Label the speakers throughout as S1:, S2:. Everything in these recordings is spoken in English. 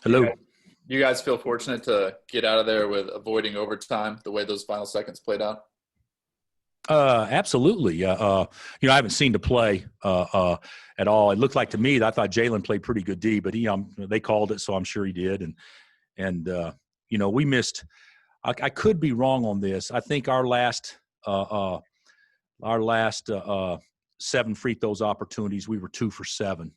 S1: You
S2: Hello.
S1: guys, you guys feel fortunate to get out of there with avoiding overtime the way those final seconds played out?
S2: Absolutely. I haven't seen the play at all. It looked like to me that I thought Jalen played pretty good D, but they called it, so I'm sure he did. And we missed. I could be wrong on this. I think our last 7 free throws opportunities, we were 2 for 7.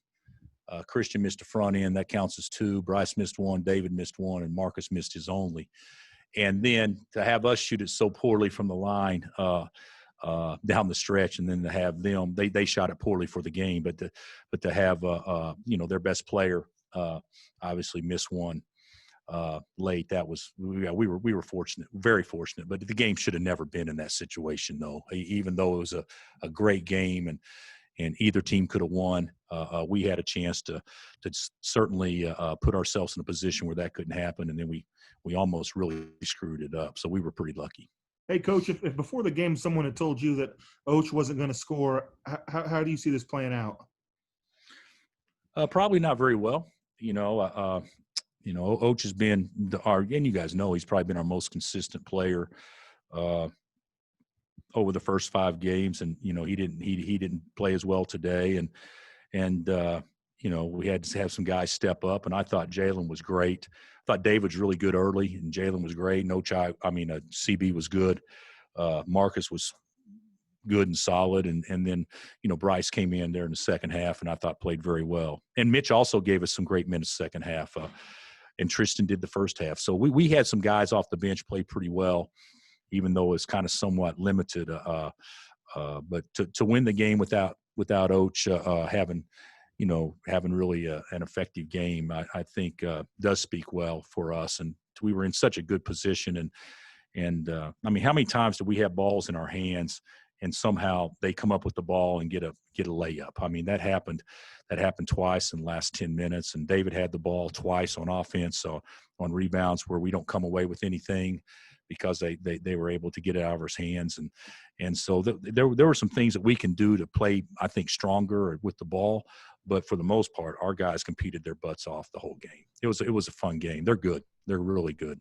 S2: Christian missed the front end. That counts as 2. Bryce missed 1. David missed 1. And Marcus missed his only. And then to have us shoot it so poorly from the line down the stretch, and then to have them, they shot it poorly for the game. But to have their best player obviously miss one late, that was we were fortunate, very fortunate. But the game should have never been in that situation, though. Even though it was a great game and either team could have won. We had a chance to certainly put ourselves in a position where that couldn't happen, and then we almost really screwed it up. So we were pretty lucky.
S3: Hey, Coach, if before the game someone had told you that Oach wasn't going to score, how do you see this playing out?
S2: Probably not very well. Oach has been and you guys know he's probably been our most consistent player over the first 5 games, and he didn't play as well today, and we had to have some guys step up, and I thought Jalen was great. I thought David was really good early, and Jalen was great. CB was good. Marcus was good and solid, and then Bryce came in there in the second half, and I thought played very well. And Mitch also gave us some great minutes second half, and Tristan did the first half. So we had some guys off the bench play pretty well, even though it's kind of somewhat limited. But to win the game without Oach having really an effective game, I think does speak well for us. And we were in such a good position. And how many times do we have balls in our hands and somehow they come up with the ball and get a layup? I mean, that happened twice in the last 10 minutes. And David had the ball twice on offense, on rebounds where we don't come away with anything, because they were able to get it out of our hands. And so there were some things that we can do to play, I think, stronger with the ball. But for the most part, our guys competed their butts off the whole game. It was a fun game. They're good. They're really good.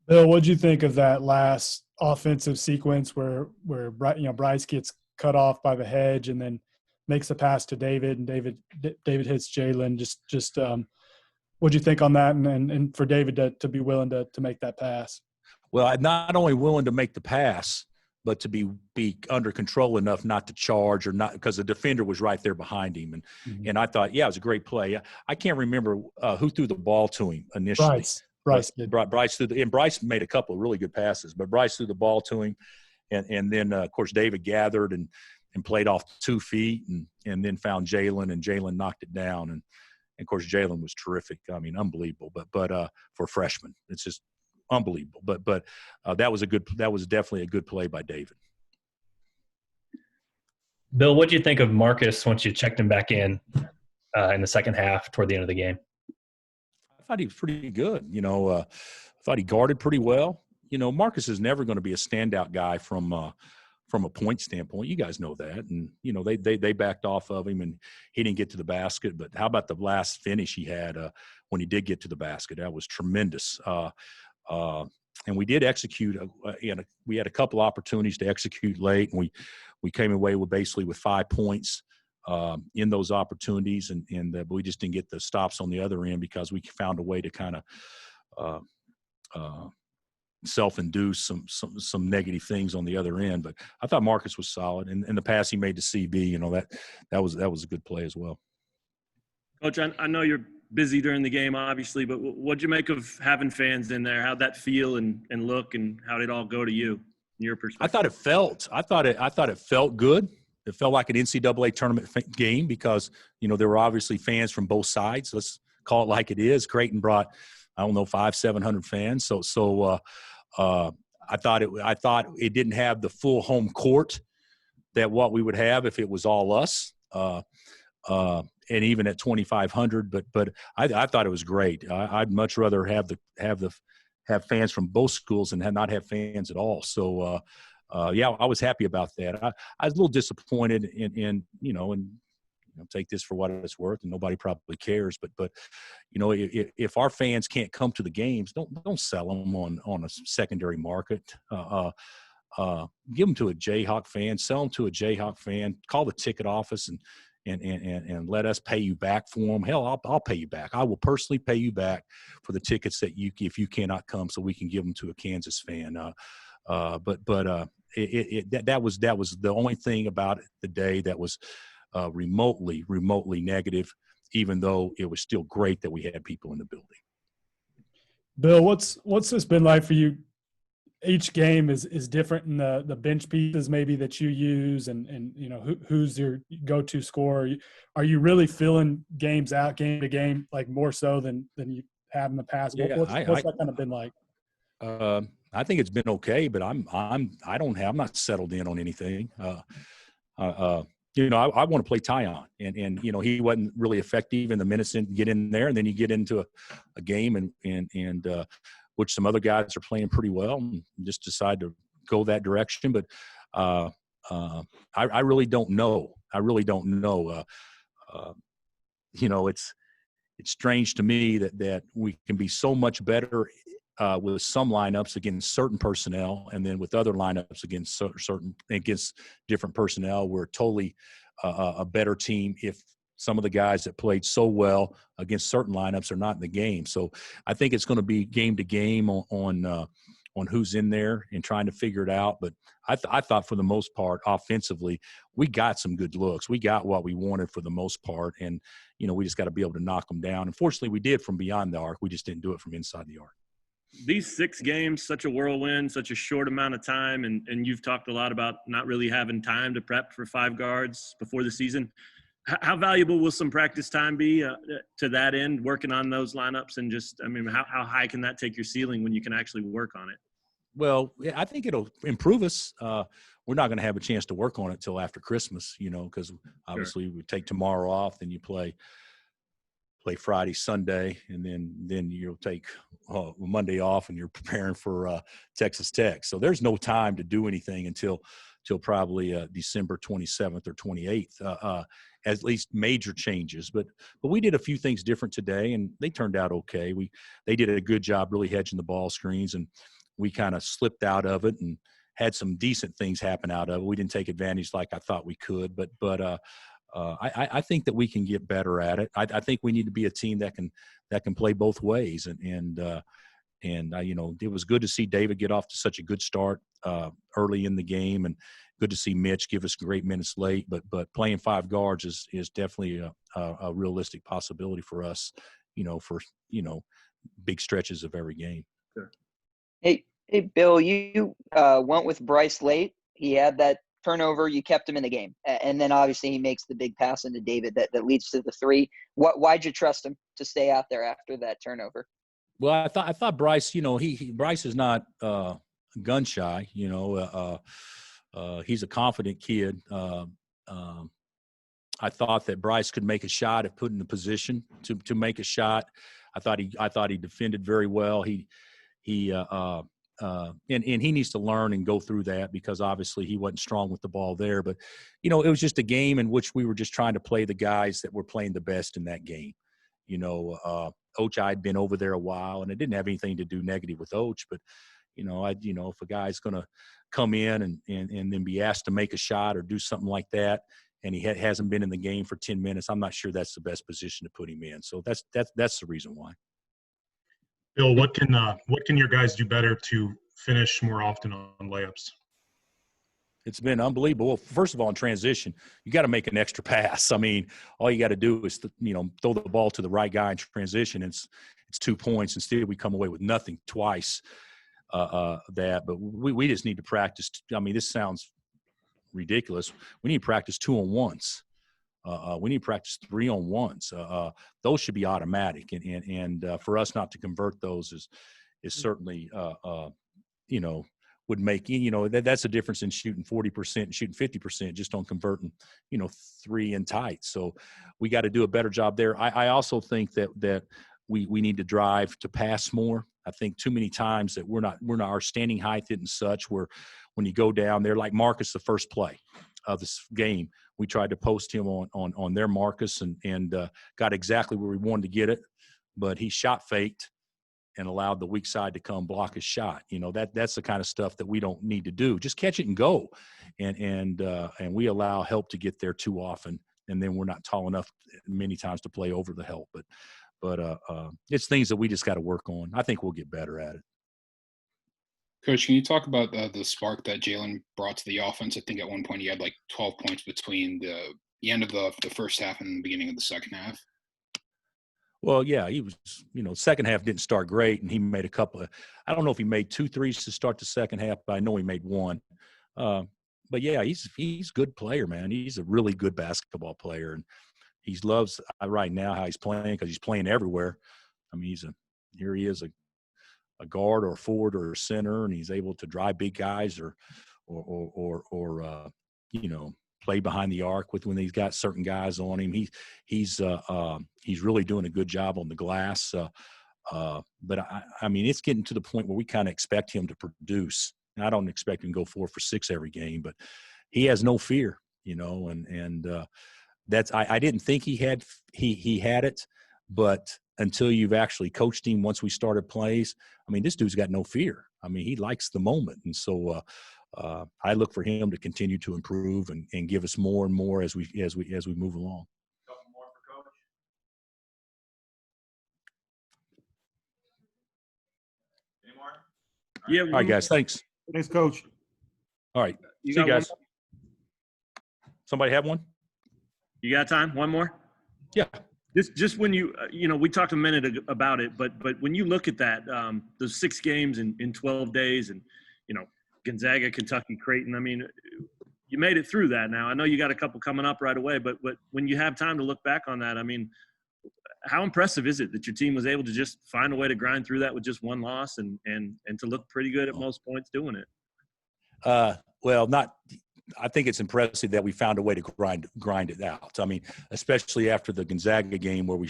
S4: Bill, what'd you think of that last offensive sequence where Bryce gets cut off by the hedge and then makes a pass to David, and David hits Jalen? Just what'd you think on that, and for David to be willing to make that pass?
S2: Well, I'm not only willing to make the pass, but to be under control enough not to charge, or not, because the defender was right there behind him. And I thought, it was a great play. I can't remember who threw the ball to him initially.
S4: Bryce did.
S2: Bryce and Bryce made a couple of really good passes, but Bryce threw the ball to him. And then, of course, David gathered and played off 2 feet and then found Jalen, and Jalen knocked it down. And of course, Jalen was terrific. I mean, unbelievable. But for a freshman, it's just unbelievable. But that was definitely a good play by David.
S5: Bill, what do you think of Marcus once you checked him back in the second half toward the end of the game?
S2: I thought he was pretty good. I thought he guarded pretty well. Marcus is never going to be a standout guy from a point standpoint. You guys know that. And, they backed off of him, and he didn't get to the basket. But how about the last finish he had when he did get to the basket? That was tremendous. And we did execute. We had a couple opportunities to execute late, and we came away with 5 points in those opportunities, and we just didn't get the stops on the other end because we found a way to kind of self-induce some negative things on the other end. But I thought Marcus was solid, and the pass he made to CB, that was a good play as well.
S6: Coach, I know you're busy during the game, obviously, but what'd you make of having fans in there? How'd that feel and look, and how did it all go to you, in your perspective?
S2: I thought it felt good. It felt like an NCAA tournament game because, there were obviously fans from both sides. Let's call it like it is. Creighton brought, 500-700 fans. So I thought it didn't have the full home court that what we would have if it was all us. And even at 2,500, but I thought it was great. I'd much rather have fans from both schools and not have fans at all. So I was happy about that. I was a little disappointed in take this for what it's worth, and nobody probably cares. But if our fans can't come to the games, don't sell them on a secondary market. Give them to a Jayhawk fan, sell them to a Jayhawk fan, call the ticket office and let us pay you back for them. Hell, I'll pay you back. I will personally pay you back for the tickets if you cannot come, so we can give them to a Kansas fan. That was the only thing about the day that was remotely negative, even though it was still great that we had people in the building.
S4: Bill, what's this been like for you? Each game is different in the bench pieces maybe that you use, and who's your go-to scorer. Are you really filling games out game to game, like more so than you have in the past?
S2: Yeah,
S4: What's that kind of been like?
S2: I think it's been okay, but I'm not settled in on anything. I want to play Tyon, and he wasn't really effective in the minutes and get in there, and then you get into a game and which some other guys are playing pretty well, and just decide to go that direction. But I really don't know. It's strange to me that we can be so much better with some lineups against certain personnel, and then with other lineups against different personnel, we're totally a better team if some of the guys that played so well against certain lineups are not in the game. So I think it's going to be game to game on who's in there and trying to figure it out. But I thought for the most part, offensively, we got some good looks. We got what we wanted for the most part, and we just got to be able to knock them down. Unfortunately, we did from beyond the arc. We just didn't do it from inside the arc.
S6: These 6 games, such a whirlwind, such a short amount of time, and you've talked a lot about not really having time to prep for 5 guards before the season. How valuable will some practice time be to that end, working on those lineups, and how high can that take your ceiling when you can actually work on it?
S2: Well, I think it'll improve us. We're not going to have a chance to work on it till after Christmas, because obviously we take tomorrow off, then you play Friday, Sunday, and then you'll take Monday off, and you're preparing for Texas Tech. So there's no time to do anything until probably December 27th or 28th, at least major changes. But we did a few things different today, and they turned out okay. They did a good job really hedging the ball screens, and we kind of slipped out of it and had some decent things happen out of it. We didn't take advantage like I thought we could, but I think that we can get better at it. I think we need to be a team that can play both ways, and it was good to see David get off to such a good start early in the game, and good to see Mitch give us great minutes late. But playing 5 guards is definitely a realistic possibility for us, for big stretches of every game.
S6: Sure.
S7: Hey, Bill, you went with Bryce late. He had that turnover. You kept him in the game, and then obviously he makes the big pass into David that leads to the 3. Why'd you trust him to stay out there after that turnover?
S2: Well, I thought Bryce, Bryce is not gun shy. He's a confident kid. I thought that Bryce could make a shot if put in the position to make a shot. I thought he defended very well. And he needs to learn and go through that, because obviously he wasn't strong with the ball there. But it was just a game in which we were just trying to play the guys that were playing the best in that game. Oach, I'd been over there a while, and it didn't have anything to do negative with Oach, but if a guy's going to come in and then be asked to make a shot or do something like that, and he hasn't been in the game for 10 minutes, I'm not sure that's the best position to put him in. So that's the reason why.
S8: Bill, what can your guys do better to finish more often on layups?
S2: It's been unbelievable. Well, first of all, in transition, you got to make an extra pass. I mean, all you got to do is throw the ball to the right guy in transition. It's 2 points. Instead, we come away with nothing twice. But we just need to practice. I mean, this sounds ridiculous. We need to practice 2-on-1s. We need to practice 3-on-1s. Those should be automatic, and for us not to convert those is certainly would make that's the difference in shooting 40% and shooting 50% just on converting 3 in tight. So we got to do a better job there. I also think that we need to drive to pass more. I think too many times that we're not our standing height isn't such where when you go down there, like Marcus, the first play, of this game. We tried to post him on their Marcus and got exactly where we wanted to get it, but he shot faked and allowed the weak side to come block his shot. That's the kind of stuff that we don't need to do. Just catch it and go. And we allow help to get there too often, and then we're not tall enough many times to play over the help. But it's things that we just got to work on. I think we'll get better at it.
S9: Coach, can you talk about the spark that Jalen brought to the offense? I think at one point he had like 12 points between the end of the first half and the beginning of the second half.
S2: Well, yeah, he was, second half didn't start great, and he made a couple of – I don't know if he made 2 threes to start the second half, but I know he made 1. But, yeah, he's a good player, man. He's a really good basketball player, and he loves right now how he's playing because he's playing everywhere. I mean, here he is, a guard or a forward or a center, and he's able to drive big guys or play behind the arc when he's got certain guys on him. He's really doing a good job on the glass. But I mean, it's getting to the point where we kind of expect him to produce. And I don't expect him to go 4 for 6 every game, but he has no fear, and that's I didn't think he had it, but until you've actually coached him once we started plays, I mean, this dude's got no fear. I mean, he likes the moment, and so I look for him to continue to improve and give us more and more as we move along.
S1: Couple more for Coach. Any more?
S6: Yeah.
S2: All right, guys, thanks.
S3: Thanks, Coach.
S2: All right,
S6: You
S2: see you
S6: got
S2: guys.
S6: one
S2: Somebody have one?
S6: You got time? One more?
S2: Yeah.
S6: Just when you we talked a minute about it, but when you look at that, those 6 games in 12 days and, Gonzaga, Kentucky, Creighton, I mean, you made it through that now. I know you got a couple coming up right away, but when you have time to look back on that, I mean, how impressive is it that your team was able to just find a way to grind through that with just 1 loss and to look pretty good at most points doing it?
S2: I think it's impressive that we found a way to grind it out. I mean, especially after the Gonzaga game where we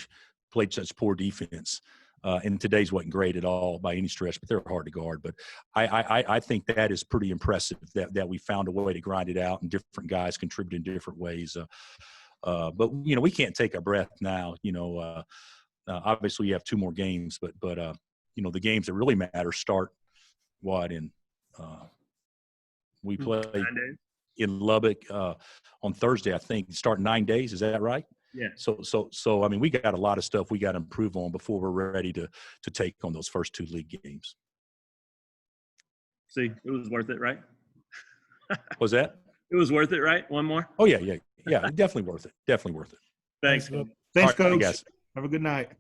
S2: played such poor defense. And today's wasn't great at all by any stretch, but they're hard to guard. But I think that is pretty impressive that we found a way to grind it out and different guys contribute in different ways. But we can't take our breath now. Obviously you have 2 more games, but the games that really matter start we play
S6: 9 days.
S2: in Lubbock on Thursday, I think. Start 9 days. Is that right?
S6: Yeah.
S2: So I mean, we got a lot of stuff we got to improve on before we're ready to take on those first 2 league games.
S6: See, it was worth it, right?
S2: Was that?
S6: It was worth it, right? One more?
S2: Oh yeah, definitely worth it. Definitely worth it.
S6: Thanks.
S3: Thanks,
S2: All right,
S3: Coach.
S2: guys.
S3: Have a good night.